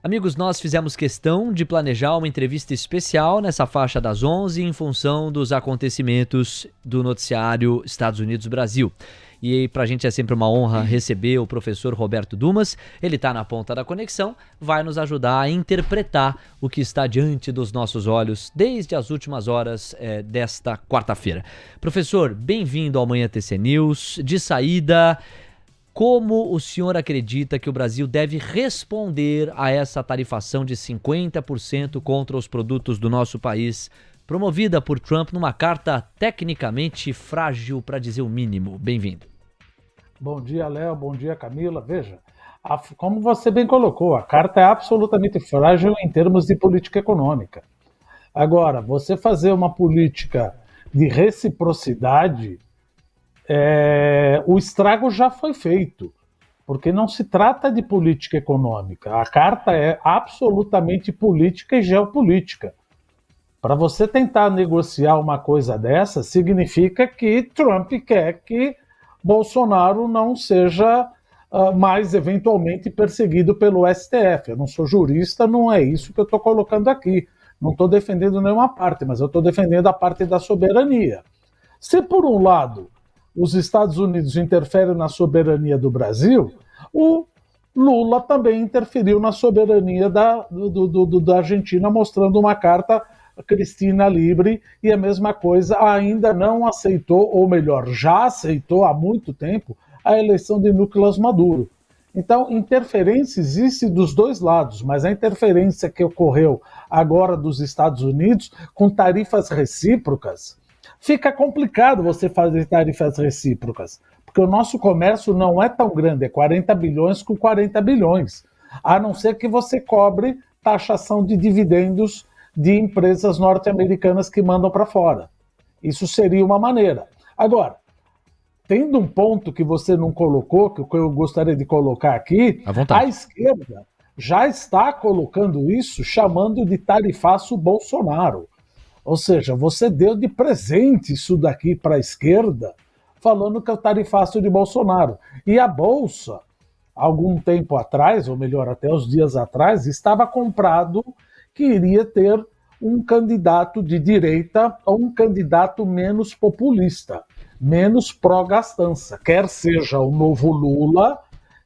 Amigos, nós fizemos questão de planejar uma entrevista especial nessa faixa das 11 em função dos acontecimentos do noticiário Estados Unidos-Brasil. E para a gente é sempre uma honra receber o professor Roberto Dumas. Ele está na ponta da conexão, vai nos ajudar a interpretar o que está diante dos nossos olhos desde as últimas horas desta quarta-feira. Professor, bem-vindo ao Manhã TC News. De saída, como o senhor acredita que o Brasil deve responder a essa tarifação de 50% contra os produtos do nosso país, promovida por Trump numa carta tecnicamente frágil, para dizer o mínimo? Bem-vindo. Bom dia, Léo. Bom dia, Camila. Veja, como você bem colocou, a carta é absolutamente frágil em termos de política econômica. Agora, você fazer uma política de reciprocidade, o estrago já foi feito, porque não se trata de política econômica. A carta é absolutamente política e geopolítica. Para você tentar negociar uma coisa dessa, significa que Trump quer que Bolsonaro não seja mais eventualmente perseguido pelo STF. Eu não sou jurista, não é isso que eu estou colocando aqui. Não estou defendendo nenhuma parte, mas eu estou defendendo a parte da soberania. Se, por um lado, os Estados Unidos interferem na soberania do Brasil, o Lula também interferiu na soberania da Argentina, mostrando uma carta Cristina livre, e a mesma coisa ainda não aceitou, ou melhor, já aceitou há muito tempo, a eleição de Nicolás Maduro. Então, interferência existe dos dois lados, mas a interferência que ocorreu agora dos Estados Unidos com tarifas recíprocas, fica complicado você fazer tarifas recíprocas, porque o nosso comércio não é tão grande, é 40 bilhões com 40 bilhões, a não ser que você cobre taxação de dividendos de empresas norte-americanas que mandam para fora. Isso seria uma maneira. Agora, tendo um ponto que você não colocou, que eu gostaria de colocar aqui, a esquerda já está colocando isso, chamando de tarifaço Bolsonaro. Ou seja, você deu de presente isso daqui para a esquerda, falando que é o tarifaço de Bolsonaro. E a Bolsa, algum tempo atrás, ou melhor, até os dias atrás, estava comprado que iria ter um candidato de direita ou um candidato menos populista, menos pró-gastança, quer seja o novo Lula,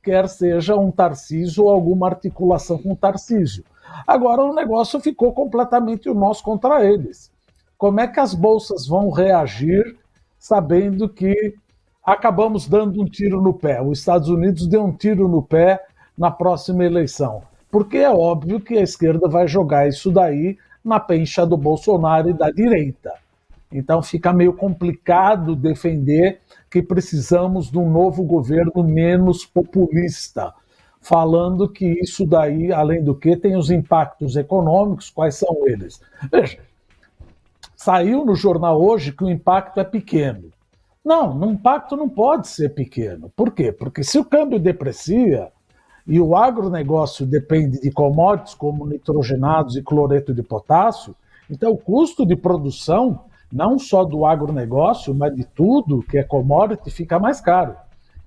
quer seja um Tarcísio ou alguma articulação com o Tarcísio. Agora o negócio ficou completamente o nós contra eles. Como é que as bolsas vão reagir sabendo que acabamos dando um tiro no pé? Os Estados Unidos deu um tiro no pé na próxima eleição. Porque é óbvio que a esquerda vai jogar isso daí na pencha do Bolsonaro e da direita. Então fica meio complicado defender que precisamos de um novo governo menos populista, falando que isso daí, além do que, tem os impactos econômicos. Quais são eles? Veja, saiu no jornal hoje que o impacto é pequeno. Não, o impacto não pode ser pequeno. Por quê? Porque se o câmbio deprecia, e o agronegócio depende de commodities como nitrogenados e cloreto de potássio, então o custo de produção, não só do agronegócio, mas de tudo que é commodity, fica mais caro.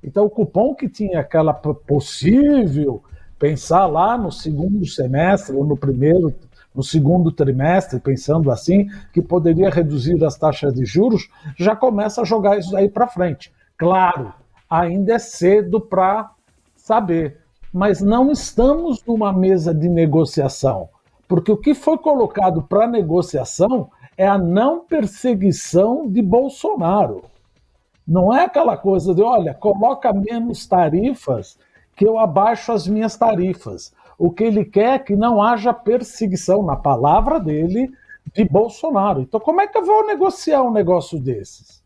Então o cupom que tinha aquela possível, pensar lá no segundo semestre, ou no segundo trimestre, pensando assim, que poderia reduzir as taxas de juros, já começa a jogar isso aí para frente. Claro, ainda é cedo para saber, mas não estamos numa mesa de negociação, porque o que foi colocado para negociação é a não perseguição de Bolsonaro. Não é aquela coisa de, olha, coloca menos tarifas que eu abaixo as minhas tarifas. O que ele quer é que não haja perseguição, na palavra dele, de Bolsonaro. Então como é que eu vou negociar um negócio desses?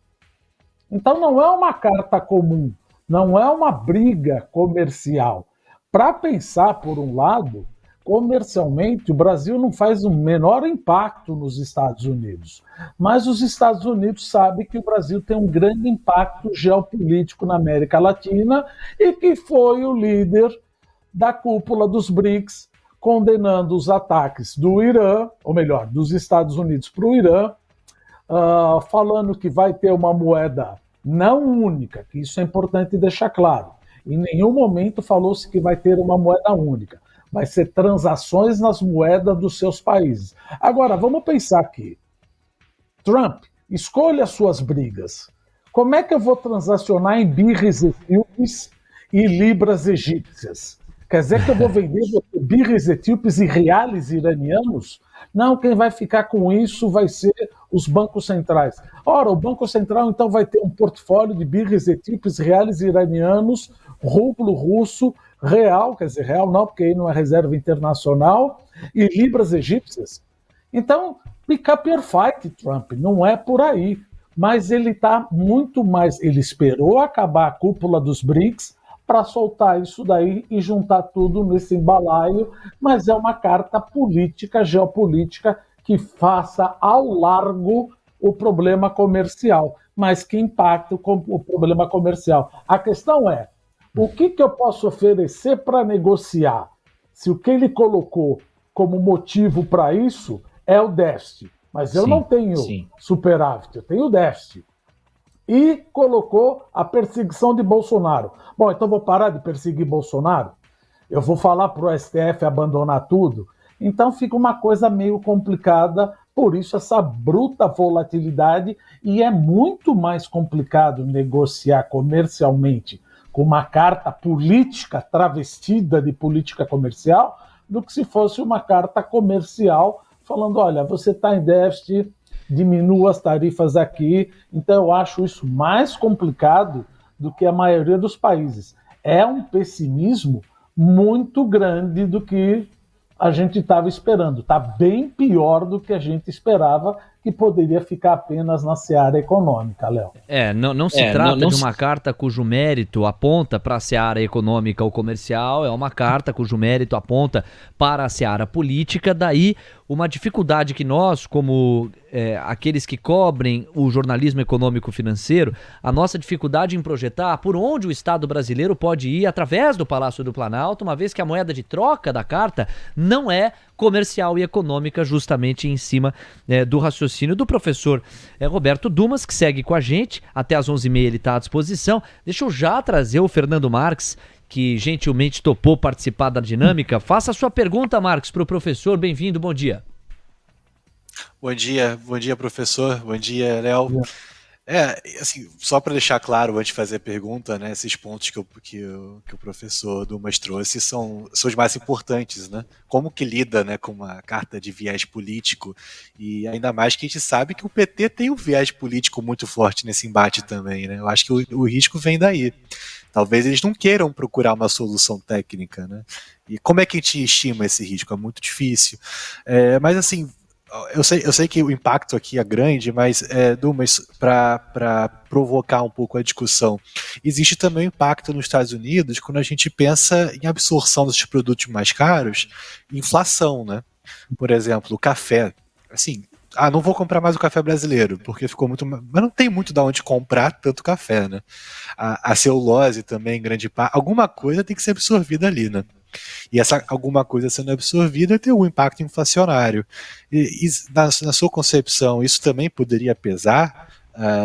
Então não é uma carta comum, não é uma briga comercial. Para pensar, por um lado, comercialmente, o Brasil não faz o menor impacto nos Estados Unidos. Mas os Estados Unidos sabem que o Brasil tem um grande impacto geopolítico na América Latina e que foi o líder da cúpula dos BRICS, condenando os ataques do Irã, ou melhor, dos Estados Unidos para o Irã, falando que vai ter uma moeda não única, que isso é importante deixar claro. Em nenhum momento falou-se que vai ter uma moeda única, vai ser transações nas moedas dos seus países. Agora, vamos pensar aqui. Trump, escolha as suas brigas. Como é que eu vou transacionar em birres etíopes e libras egípcias? Quer dizer que eu vou vender birres etíopes e reais iranianos? Não, quem vai ficar com isso vai ser os bancos centrais. Ora, o Banco Central então vai ter um portfólio de birres etíopes, reais iranianos, rublo russo, real, quer dizer, real não, porque aí não é reserva internacional, e libras egípcias. Então, pick up your fight, Trump, não é por aí. Mas ele está muito mais. Ele esperou acabar a cúpula dos BRICS para soltar isso daí e juntar tudo nesse embalaio, mas é uma carta política, geopolítica, que faça ao largo o problema comercial, mas que impacta o problema comercial. A questão é, o que eu posso oferecer para negociar? Se o que ele colocou como motivo para isso é o déficit, mas eu não tenho superávit, eu tenho déficit. E colocou a perseguição de Bolsonaro. Bom, então vou parar de perseguir Bolsonaro? Eu vou falar para o STF abandonar tudo? Então fica uma coisa meio complicada, por isso essa bruta volatilidade, e é muito mais complicado negociar comercialmente com uma carta política travestida de política comercial do que se fosse uma carta comercial falando, olha, você está em déficit, diminua as tarifas aqui. Então eu acho isso mais complicado do que a maioria dos países. É um pessimismo muito grande do que a gente estava esperando. Está bem pior do que a gente esperava, que poderia ficar apenas na seara econômica, Léo. Não se trata de uma carta cujo mérito aponta para a seara econômica ou comercial, é uma carta cujo mérito aponta para a seara política, daí uma dificuldade que nós, como aqueles que cobrem o jornalismo econômico-financeiro, a nossa dificuldade em projetar por onde o Estado brasileiro pode ir através do Palácio do Planalto, uma vez que a moeda de troca da carta não é comercial e econômica, justamente em cima do raciocínio do professor Roberto Dumas, que segue com a gente, até às 11h30 ele está à disposição. Deixa eu já trazer o Fernando Marques, que gentilmente topou participar da dinâmica. Faça a sua pergunta, Marques, para o professor. Bem-vindo, bom dia. Bom dia, professor. Bom dia, Léo. Assim, só para deixar claro antes de fazer a pergunta, né, esses pontos que o professor Dumas trouxe são os mais importantes, né? Como que lida, né, com uma carta de viés político, e ainda mais que a gente sabe que o PT tem um viés político muito forte nesse embate também, né? Eu acho que o risco vem daí. Talvez eles não queiram procurar uma solução técnica, né? E como é que a gente estima esse risco? É muito difícil. Mas assim, eu sei que o impacto aqui é grande, mas, Dumas, para provocar um pouco a discussão, existe também um impacto nos Estados Unidos quando a gente pensa em absorção desses produtos mais caros, inflação, né? Por exemplo, o café. Assim, não vou comprar mais o café brasileiro, porque ficou muito... Mas não tem muito de onde comprar tanto café, né? A celulose também, em grande parte, alguma coisa tem que ser absorvida ali, né? E essa alguma coisa sendo absorvida tem um impacto inflacionário. E na sua concepção, isso também poderia pesar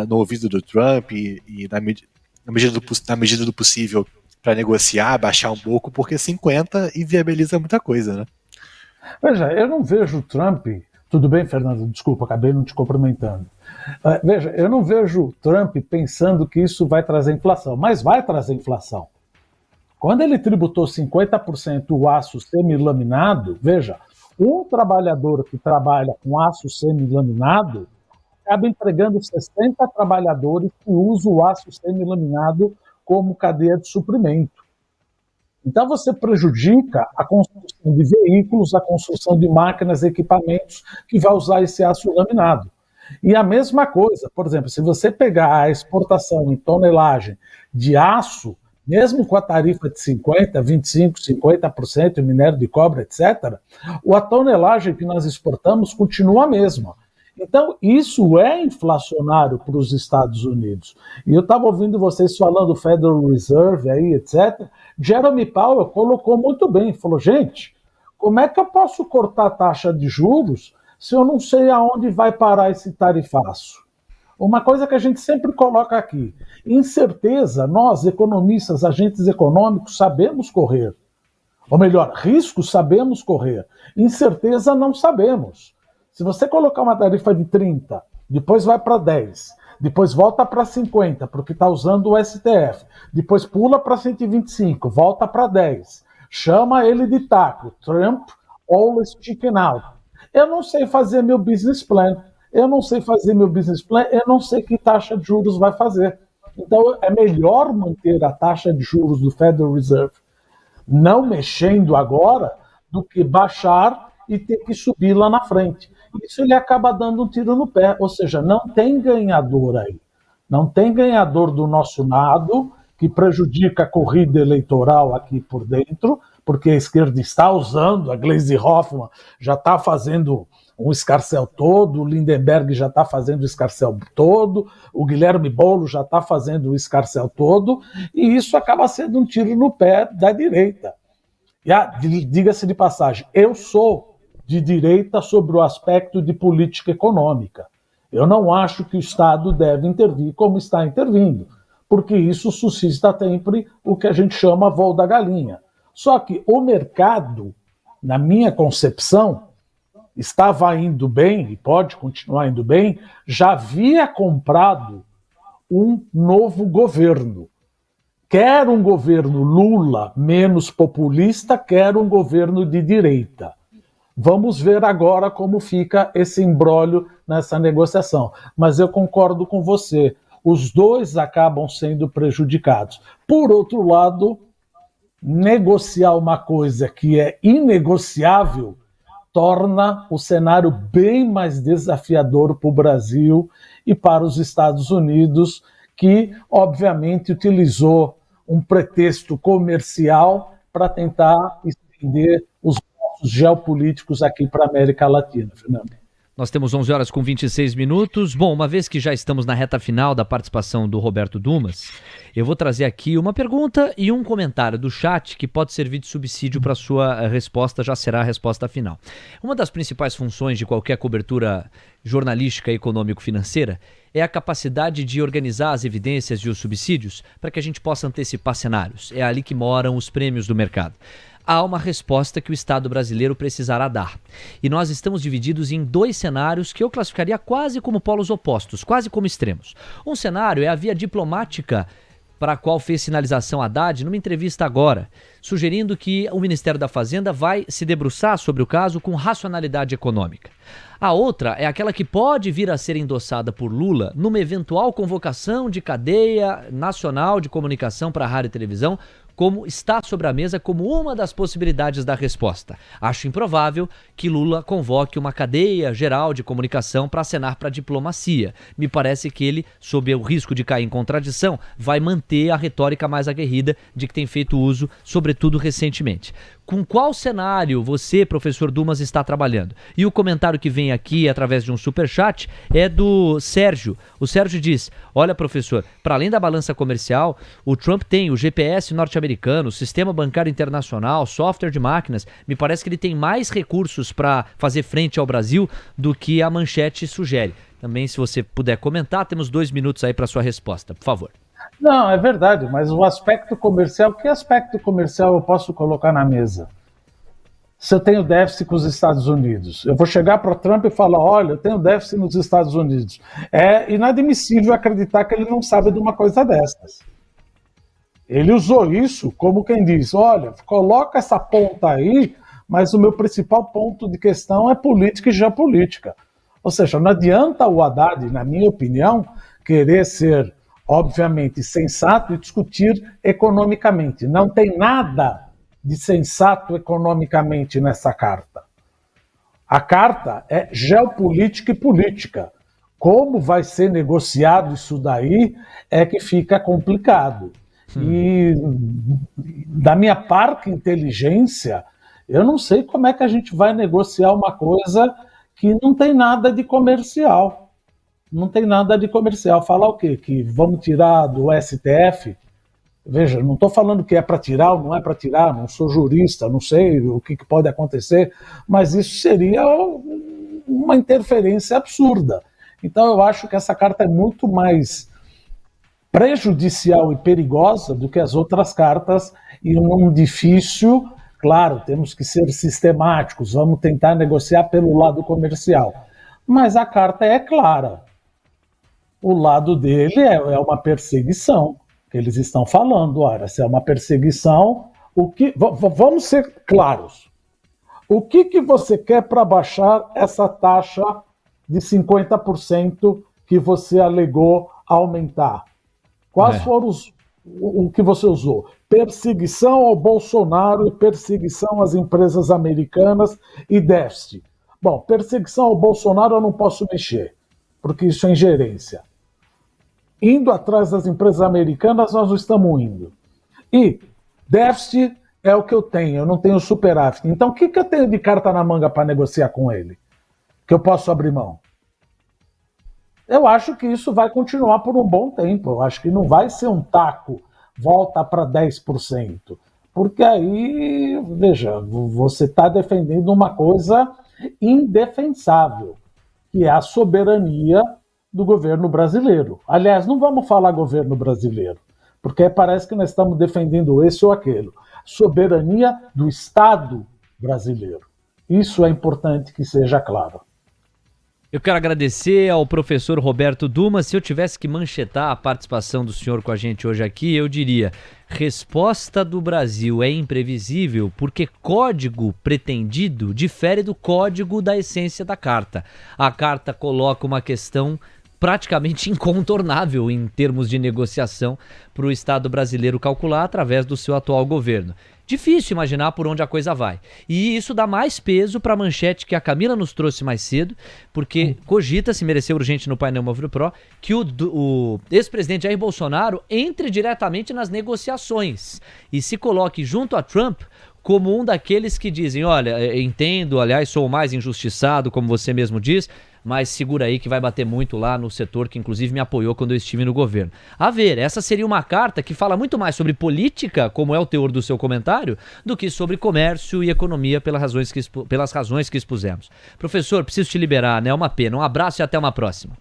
no ouvido do Trump e na medida do possível para negociar, baixar um pouco, porque 50 inviabiliza muita coisa, né? Veja, eu não vejo o Trump... Tudo bem, Fernando? Desculpa, acabei não te cumprimentando. Veja, eu não vejo o Trump pensando que isso vai trazer inflação, mas vai trazer inflação. Quando ele tributou 50% o aço semilaminado, veja, um trabalhador que trabalha com aço semilaminado acaba empregando 60 trabalhadores que usam o aço semilaminado como cadeia de suprimento. Então você prejudica a construção de veículos, a construção de máquinas e equipamentos que vai usar esse aço laminado. E a mesma coisa, por exemplo, se você pegar a exportação em tonelagem de aço, mesmo com a tarifa de 50%, 25%, 50% em minério de cobre, etc., a tonelagem que nós exportamos continua a mesma. Então, isso é inflacionário para os Estados Unidos. E eu estava ouvindo vocês falando do Federal Reserve, aí, etc. Jerome Powell colocou muito bem, falou, gente, como é que eu posso cortar a taxa de juros se eu não sei aonde vai parar esse tarifaço? Uma coisa que a gente sempre coloca aqui, incerteza, nós, economistas, agentes econômicos, sabemos correr. Ou melhor, risco sabemos correr, incerteza não sabemos. Se você colocar uma tarifa de 30, depois vai para 10, depois volta para 50, porque está usando o STF, depois pula para 125, volta para 10, chama ele de taco, Trump always chicken out. Eu não sei fazer meu business plan, eu não sei que taxa de juros vai fazer. Então é melhor manter a taxa de juros do Federal Reserve não mexendo agora do que baixar e ter que subir lá na frente. Isso ele acaba dando um tiro no pé, ou seja, não tem ganhador aí. Não tem ganhador do nosso lado, que prejudica a corrida eleitoral aqui por dentro, porque a esquerda está usando, a Gleisi Hoffmann já está fazendo um escarcéu todo, o Lindenberg já está fazendo o escarcéu todo, o Guilherme Boulos já está fazendo o escarcéu todo, e isso acaba sendo um tiro no pé da direita. E, diga-se de passagem, eu sou de direita sobre o aspecto de política econômica. Eu não acho que o Estado deve intervir como está intervindo, porque isso suscita sempre o que a gente chama voo da galinha. Só que o mercado, na minha concepção, estava indo bem, e pode continuar indo bem, já havia comprado um novo governo. Quer um governo Lula menos populista, quer um governo de direita. Vamos ver agora como fica esse imbróglio nessa negociação. Mas eu concordo com você, os dois acabam sendo prejudicados. Por outro lado, negociar uma coisa que é inegociável torna o cenário bem mais desafiador para o Brasil e para os Estados Unidos, que, obviamente, utilizou um pretexto comercial para tentar estender os nossos geopolíticos aqui para a América Latina, Fernando. Nós temos 11 horas com 26 minutos. Bom, uma vez que já estamos na reta final da participação do Roberto Dumas, eu vou trazer aqui uma pergunta e um comentário do chat que pode servir de subsídio para a sua resposta, já será a resposta final. Uma das principais funções de qualquer cobertura jornalística e econômico-financeira é a capacidade de organizar as evidências e os subsídios para que a gente possa antecipar cenários. É ali que moram os prêmios do mercado. Há uma resposta que o Estado brasileiro precisará dar. E nós estamos divididos em dois cenários que eu classificaria quase como polos opostos, quase como extremos. Um cenário é a via diplomática para a qual fez sinalização Haddad numa entrevista agora, sugerindo que o Ministério da Fazenda vai se debruçar sobre o caso com racionalidade econômica. A outra é aquela que pode vir a ser endossada por Lula numa eventual convocação de cadeia nacional de comunicação para rádio e televisão, como está sobre a mesa como uma das possibilidades da resposta. Acho improvável que Lula convoque uma cadeia geral de comunicação para acenar para a diplomacia. Me parece que ele, sob o risco de cair em contradição, vai manter a retórica mais aguerrida de que tem feito uso, sobretudo recentemente. Com qual cenário você, professor Dumas, está trabalhando? E o comentário que vem aqui através de um superchat é do Sérgio. O Sérgio diz: olha, professor, para além da balança comercial, o Trump tem o GPS norte-americano, o sistema bancário internacional, software de máquinas. Me parece que ele tem mais recursos para fazer frente ao Brasil do que a manchete sugere. Também, se você puder comentar, temos 2 minutos aí para sua resposta, por favor. Não, é verdade, mas o aspecto comercial, que aspecto comercial eu posso colocar na mesa? Se eu tenho déficit com os Estados Unidos, eu vou chegar para Trump e falar: olha, eu tenho déficit nos Estados Unidos. É inadmissível acreditar que ele não sabe de uma coisa dessas. Ele usou isso como quem diz: olha, coloca essa ponta aí, mas o meu principal ponto de questão é política e geopolítica. Ou seja, não adianta o Haddad, na minha opinião, querer ser, obviamente, sensato e discutir economicamente. Não tem nada de sensato economicamente nessa carta. A carta é geopolítica e política. Como vai ser negociado isso daí é que fica complicado. E da minha parca inteligência, eu não sei como é que a gente vai negociar uma coisa que não tem nada de comercial. Não tem nada de comercial. Falar o quê? Que vamos tirar do STF? Veja, não estou falando que é para tirar ou não é para tirar, não sou jurista, não sei o que pode acontecer, mas isso seria uma interferência absurda. Então eu acho que essa carta é muito mais prejudicial e perigosa do que as outras cartas, e um difícil Claro, temos que ser sistemáticos, vamos tentar negociar pelo lado comercial. Mas a carta é clara. O lado dele é uma perseguição, que eles estão falando. Ora, se é uma perseguição, vamos ser claros. O que você quer para baixar essa taxa de 50% que você alegou aumentar? Quais foram o que você usou? Perseguição ao Bolsonaro, perseguição às empresas americanas e déficit. Bom, perseguição ao Bolsonaro eu não posso mexer, porque isso é ingerência. Indo atrás das empresas americanas, nós não estamos indo. E déficit é o que eu tenho, eu não tenho superávit. Então, o que eu tenho de carta na manga para negociar com ele? Que eu posso abrir mão? Eu acho que isso vai continuar por um bom tempo. Eu acho que não vai ser um taco, volta para 10%. Porque aí, veja, você está defendendo uma coisa indefensável, que é a soberania do governo brasileiro. Aliás, não vamos falar governo brasileiro, porque parece que nós estamos defendendo esse ou aquele. Soberania do Estado brasileiro. Isso é importante que seja claro. Eu quero agradecer ao professor Roberto Dumas. Se eu tivesse que manchetar a participação do senhor com a gente hoje aqui, eu diria: resposta do Brasil é imprevisível porque código pretendido difere do código da essência da carta. A carta coloca uma questão praticamente incontornável em termos de negociação para o Estado brasileiro calcular através do seu atual governo. Difícil imaginar por onde a coisa vai. E isso dá mais peso para a manchete que a Camila nos trouxe mais cedo, porque cogita-se, mereceu urgente no painel Móvel Pro, que o ex-presidente Jair Bolsonaro entre diretamente nas negociações e se coloque junto a Trump como um daqueles que dizem: olha, entendo, aliás, sou o mais injustiçado, como você mesmo diz, mas segura aí que vai bater muito lá no setor que inclusive me apoiou quando eu estive no governo. A ver, essa seria uma carta que fala muito mais sobre política, como é o teor do seu comentário, do que sobre comércio e economia pelas razões que expusemos. Professor, preciso te liberar, né? É uma pena. Um abraço e até uma próxima.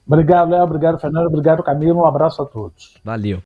Obrigado, Léo. Obrigado, Fernando. Obrigado, Camilo. Um abraço a todos. Valeu.